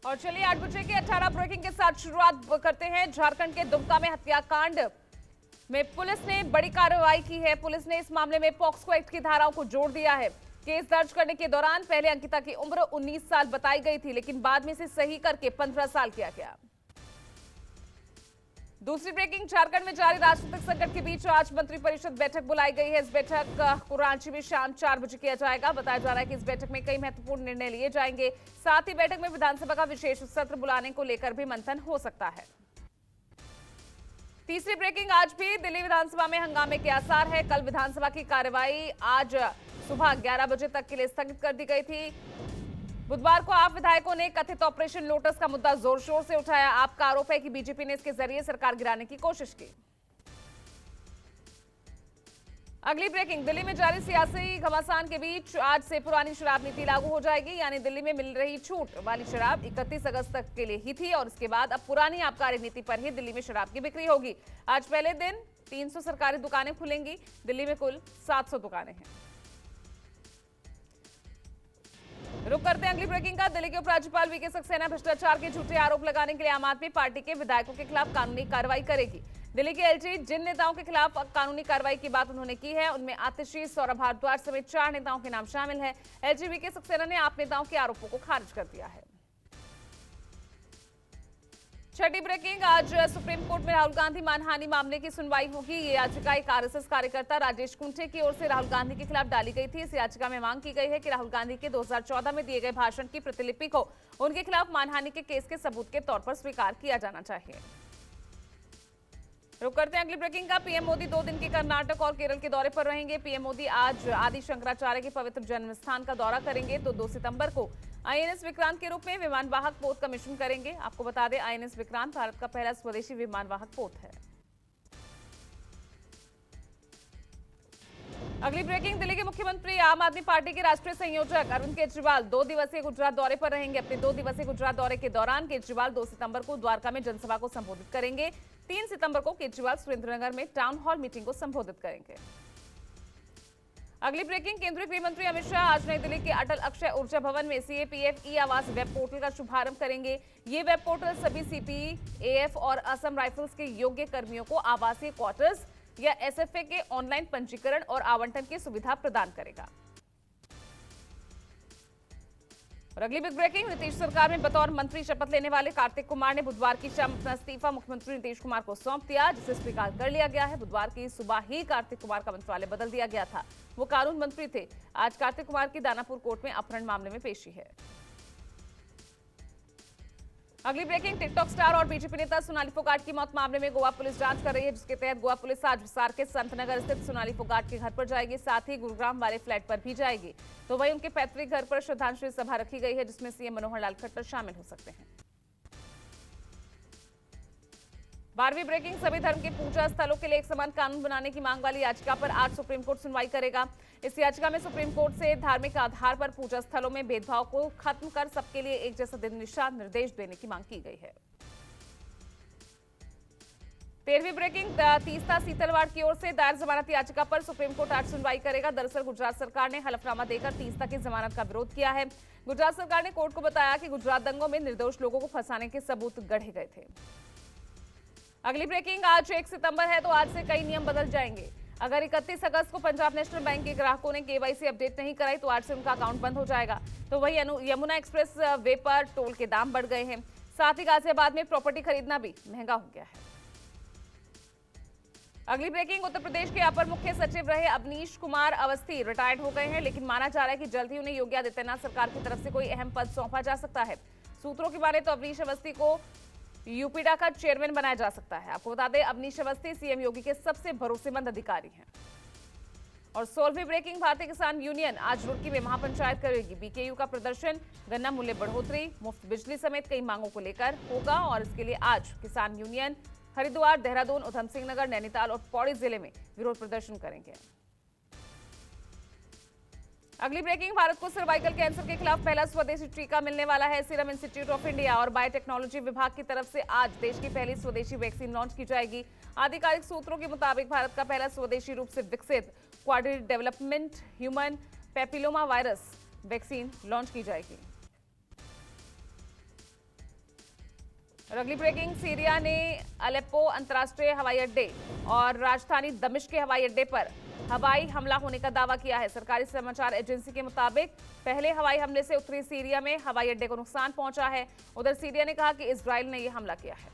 और चलिए 8 बजे के 18 ब्रेकिंग के साथ शुरुआत करते हैं। झारखंड के दुमका में हत्याकांड में पुलिस ने बड़ी कार्रवाई की है। पुलिस ने इस मामले में पॉक्सो एक्ट की धाराओं को जोड़ दिया है। केस दर्ज करने के दौरान पहले अंकिता की उम्र 19 साल बताई गई थी, लेकिन बाद में इसे सही करके 15 साल किया गया। दूसरी ब्रेकिंग, झारखंड में जारी राजनीतिक संकट के बीच आज मंत्रिपरिषद बैठक बुलाई गई है। इस बैठक को रांची में शाम 4 बजे किया जाएगा। बताया जा रहा है कि इस बैठक में कई महत्वपूर्ण निर्णय लिए जाएंगे। साथ ही बैठक में विधानसभा का विशेष सत्र बुलाने को लेकर भी मंथन हो सकता है। तीसरी ब्रेकिंग, आज भी दिल्ली विधानसभा में हंगामे के आसार है। कल विधानसभा की कार्यवाही आज सुबह 11 बजे तक के लिए स्थगित कर दी गई थी। बुधवार को आप विधायकों ने कथित ऑपरेशन लोटस का मुद्दा जोर शोर से उठाया। आपका आरोप है कि बीजेपी ने इसके जरिए सरकार गिराने की कोशिश की। अगली ब्रेकिंग, दिल्ली में जारी सियासी घमासान के बीच आज से पुरानी शराब नीति लागू हो जाएगी। यानी दिल्ली में मिल रही छूट वाली शराब 31 अगस्त तक के लिए ही थी और इसके बाद अब पुरानी आबकारी नीति पर ही दिल्ली में शराब की बिक्री होगी। आज पहले दिन 300 सरकारी दुकानें खुलेंगी। दिल्ली में कुल 700 दुकानें हैं। रुक करते हैं अगली ब्रेकिंग का। दिल्ली के उपराज्यपाल वीके सक्सेना भ्रष्टाचार के झूठे आरोप लगाने के लिए आम आदमी पार्टी के विधायकों के खिलाफ कानूनी कार्रवाई करेगी। दिल्ली के एलजी जिन नेताओं के खिलाफ कानूनी कार्रवाई की बात उन्होंने की है, उनमें आतिशी, सौरभ भारद्वाज समेत 4 नेताओं के नाम शामिल है। एलजी वीके सक्सेना ने आप नेताओं के आरोपों को खारिज कर दिया है। छठी ब्रेकिंग, आज सुप्रीम कोर्ट में राहुल गांधी मानहानि मामले की सुनवाई होगी। ये याचिका एक आरएसएस कार्यकर्ता राजेश कुंठे की ओर से राहुल गांधी के खिलाफ डाली गई थी। इस याचिका में मांग की गई है कि राहुल गांधी के 2014 में दिए गए भाषण की प्रतिलिपि को उनके खिलाफ मानहानि के केस के सबूत के तौर पर स्वीकार किया जाना चाहिए। रुक करते हैं अगली ब्रेकिंग का। पीएम मोदी 2 दिन के कर्नाटक और केरल के दौरे पर रहेंगे। पीएम मोदी आज आदि शंकराचार्य के पवित्र जन्म स्थान का दौरा करेंगे तो 2 सितंबर को आईएनएस विक्रांत के रूप में विमानवाहक पोत का मिशन करेंगे। आपको बता दें, आईएनएस विक्रांत भारत का पहला स्वदेशी विमानवाहक पोत है। अगली ब्रेकिंग, दिल्ली के मुख्यमंत्री आम आदमी पार्टी के राष्ट्रीय संयोजक अरविंद केजरीवाल 2 दिवसीय गुजरात दौरे पर रहेंगे। अपने 2 दिवसीय गुजरात दौरे के दौरान केजरीवाल 2 सितंबर को द्वारका में जनसभा को संबोधित करेंगे। 3 सितंबर को केजरीवाल सुरेंद्रनगर में टाउन हॉल मीटिंग को संबोधित करेंगे। अगली ब्रेकिंग, केंद्रीय गृह मंत्री अमित शाह आज नई दिल्ली के अटल अक्षय ऊर्जा भवन में सीएपीएफ ई आवास वेब पोर्टल का शुभारंभ करेंगे। ये वेब पोर्टल सभी सीपीएफ और असम राइफल्स के योग्य कर्मियों को आवासीय क्वार्टर्स या एसएफए के ऑनलाइन पंजीकरण और आवंटन की सुविधा प्रदान करेगा। और अगली बिग ब्रेकिंग, नीतीश सरकार में बतौर मंत्री शपथ लेने वाले कार्तिक कुमार ने बुधवार की शाम अपना इस्तीफा मुख्यमंत्री नीतीश कुमार को सौंप दिया, जिसे स्वीकार कर लिया गया है। बुधवार की सुबह ही कार्तिक कुमार का मंत्रालय बदल दिया गया था। वो कानून मंत्री थे। आज कार्तिक कुमार की दानापुर कोर्ट में अपहरण मामले में पेशी है। अगली ब्रेकिंग, टिकटॉक स्टार और बीजेपी नेता सोनाली फोगाट की मौत मामले में गोवा पुलिस जांच कर रही है, जिसके तहत गोवा पुलिस आज हिसार के संतनगर स्थित सोनाली फोगाट के घर पर जाएगी। साथ ही गुरुग्राम वाले फ्लैट पर भी जाएगी। तो वहीं उनके पैतृक घर पर श्रद्धांजलि सभा रखी गई है, जिसमें सीएम मनोहर लाल खट्टर शामिल हो सकते हैं। 12वीं ब्रेकिंग, सभी धर्म के पूजा स्थलों के लिए एक समान कानून बनाने की मांग वाली याचिका पर आज सुप्रीम कोर्ट सुनवाई करेगा। इस याचिका में सुप्रीम कोर्ट से धार्मिक आधार पर पूजा स्थलों में भेदभाव को खत्म कर सबके लिए एक जैसा दिशा निर्देश देने की मांग की गई है। 13वीं ब्रेकिंग, तीस्ता सीतलवाड़ की ओर से दायर जमानत याचिका पर सुप्रीम कोर्ट आज सुनवाई करेगा। दरअसल गुजरात सरकार ने हलफनामा देकर तीस्ता की जमानत का विरोध किया है। गुजरात सरकार ने कोर्ट को बताया कि गुजरात दंगों में निर्दोष लोगों को फंसाने के सबूत गढ़े गए थे। अगली ब्रेकिंग, आज 1 सितंबर है तो आज से कई नियम बदल जाएंगे। अगर 31 अगस्त को पंजाब नेशनल बैंक के ग्राहकों ने केवाईसी अपडेट नहीं कराई तो आज से उनका अकाउंट बंद हो जाएगा। तो वही यमुना एक्सप्रेस वे पर टोल के दाम बढ़ गए हैं। साथ ही गाजियाबाद में प्रॉपर्टी खरीदना भी महंगा हो गया है। अगली ब्रेकिंग, उत्तर प्रदेश के अपर मुख्य सचिव रहे अवनीश कुमार अवस्थी रिटायर्ड हो गए हैं, लेकिन माना जा रहा है कि जल्द ही उन्हें योगी आदित्यनाथ सरकार की तरफ से कोई अहम पद सौंपा जा सकता है। सूत्रों की माने तो अवनीश अवस्थी को यूपीडा का चेयरमैन बनाया जा सकता है। आपको बता दें, अवनीश अवस्थी सीएम योगी के सबसे भरोसेमंद अधिकारी हैं। और 16वीं ब्रेकिंग, भारतीय किसान यूनियन आज रुड़की में महापंचायत करेगी। बीकेयू का प्रदर्शन गन्ना मूल्य बढ़ोतरी, मुफ्त बिजली समेत कई मांगों को लेकर होगा और इसके लिए आज किसान यूनियन हरिद्वार, देहरादून, उधम सिंह नगर, नैनीताल और पौड़ी जिले में विरोध प्रदर्शन करेंगे। अगली ब्रेकिंग, भारत को सर्वाइकल कैंसर के खिलाफ पहला स्वदेशी टीका मिलने वाला है। सीरम इंस्टीट्यूट ऑफ इंडिया और बायोटेक्नोलॉजी विभाग की तरफ से आज देश की पहली स्वदेशी वैक्सीन लॉन्च की जाएगी। आधिकारिक सूत्रों के मुताबिक भारत का पहला स्वदेशी रूप से विकसित quadri development human papilloma virus vaccine launch की जाएगी। और अगली ब्रेकिंग, सीरिया ने अलेप्पो अंतर्राष्ट्रीय हवाई अड्डे और राजधानी दमिश्क के हवाई अड्डे पर हवाई हमला होने का दावा किया है। सरकारी समाचार एजेंसी के मुताबिक पहले हवाई हमले से उत्तरी सीरिया में हवाई अड्डे को नुकसान पहुंचा है। उधर सीरिया ने कहा कि इजरायल ने यह हमला किया है।